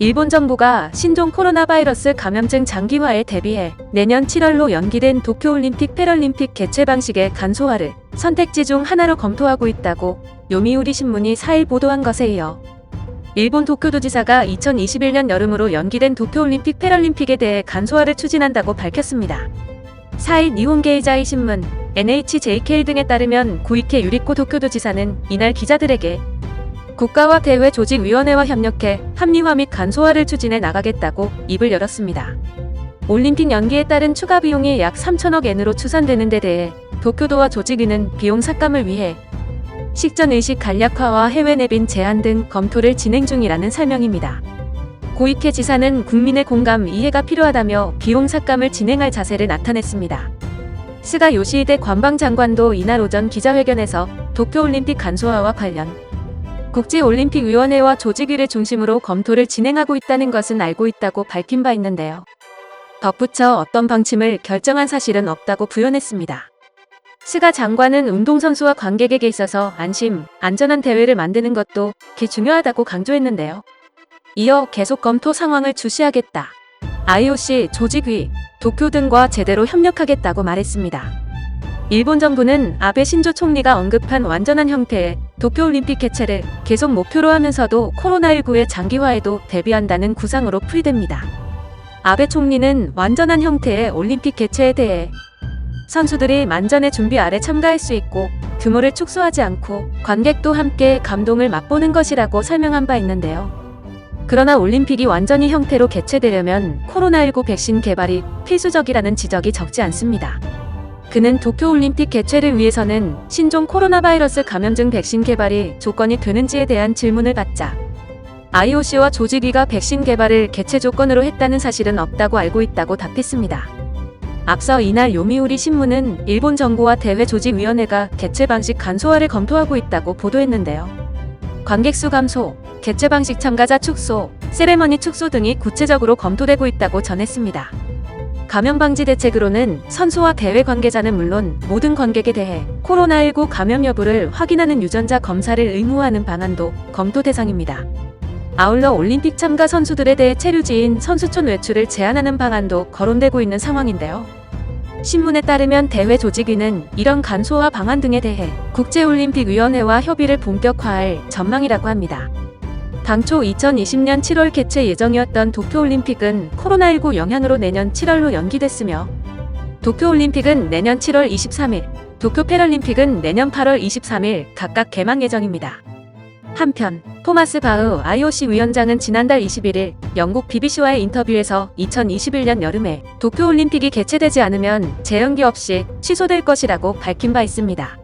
일본 정부가 신종 코로나 바이러스 감염증 장기화에 대비해 내년 7월로 연기된 도쿄올림픽 패럴림픽 개최 방식의 간소화를 선택지 중 하나로 검토하고 있다고 요미우리 신문이 4일 보도한 것에 이어 일본 도쿄도지사가 2021년 여름으로 연기된 도쿄올림픽 패럴림픽에 대해 간소화를 추진한다고 밝혔습니다. 4일 니혼게이자이 신문, NHJK 등에 따르면 구이케 유리코 도쿄도지사는 이날 기자들에게 국가와 대회 조직위원회와 협력해 합리화 및 간소화를 추진해 나가겠다고 입을 열었습니다. 올림픽 연기에 따른 추가 비용이 약 3천억 엔으로 추산되는 데 대해 도쿄도와 조직위는 비용 삭감을 위해 식전의식 간략화와 해외 내빈 제한 등 검토를 진행 중이라는 설명입니다. 고이케 지사는 국민의 공감 이해가 필요하다며 비용 삭감을 진행할 자세를 나타냈습니다. 스가 요시히데 관방장관도 이날 오전 기자회견에서 도쿄올림픽 간소화와 관련 국제올림픽위원회와 조직위를 중심으로 검토를 진행하고 있다는 것은 알고 있다고 밝힌 바 있는데요. 덧붙여 어떤 방침을 결정한 사실은 없다고 부연했습니다. 스가 장관은 운동선수와 관객에게 있어서 안심, 안전한 대회를 만드는 것도 중요하다고 강조했는데요. 이어 계속 검토 상황을 주시하겠다. IOC, 조직위, 도쿄 등과 제대로 협력하겠다고 말했습니다. 일본 정부는 아베 신조 총리가 언급한 완전한 형태의 도쿄올림픽 개최를 계속 목표로 하면서도 코로나19의 장기화에도 대비한다는 구상으로 풀이됩니다. 아베 총리는 완전한 형태의 올림픽 개최에 대해 선수들이 만전의 준비 아래 참가할 수 있고 규모를 축소하지 않고 관객도 함께 감동을 맛보는 것이라고 설명한 바 있는데요. 그러나 올림픽이 완전히 형태로 개최되려면 코로나19 백신 개발이 필수적이라는 지적이 적지 않습니다. 그는 도쿄올림픽 개최를 위해서는 신종 코로나 바이러스 감염증 백신 개발이 조건이 되는지에 대한 질문을 받자 IOC와 조직위가 백신 개발을 개최 조건으로 했다는 사실은 없다고 알고 있다고 답했습니다. 앞서 이날 요미우리 신문은 일본 정부와 대회조직위원회가 개최 방식 간소화를 검토하고 있다고 보도했는데요. 관객수 감소, 개최 방식 참가자 축소, 세레머니 축소 등이 구체적으로 검토되고 있다고 전했습니다. 감염 방지 대책으로는 선수와 대회 관계자는 물론 모든 관객에 대해 코로나19 감염 여부를 확인하는 유전자 검사를 의무화하는 방안도 검토 대상입니다. 아울러 올림픽 참가 선수들에 대해 체류지인 선수촌 외출을 제한하는 방안도 거론되고 있는 상황인데요. 신문에 따르면 대회 조직위는 이런 간소화 방안 등에 대해 국제올림픽위원회와 협의를 본격화할 전망이라고 합니다. 당초 2020년 7월 개최 예정이었던 도쿄올림픽은 코로나19 영향으로 내년 7월로 연기됐으며 도쿄올림픽은 내년 7월 23일, 도쿄 패럴림픽은 내년 8월 23일 각각 개막 예정입니다. 한편 토마스 바흐 IOC 위원장은 지난달 21일 영국 BBC와의 인터뷰에서 2021년 여름에 도쿄올림픽이 개최되지 않으면 재연기 없이 취소될 것이라고 밝힌 바 있습니다.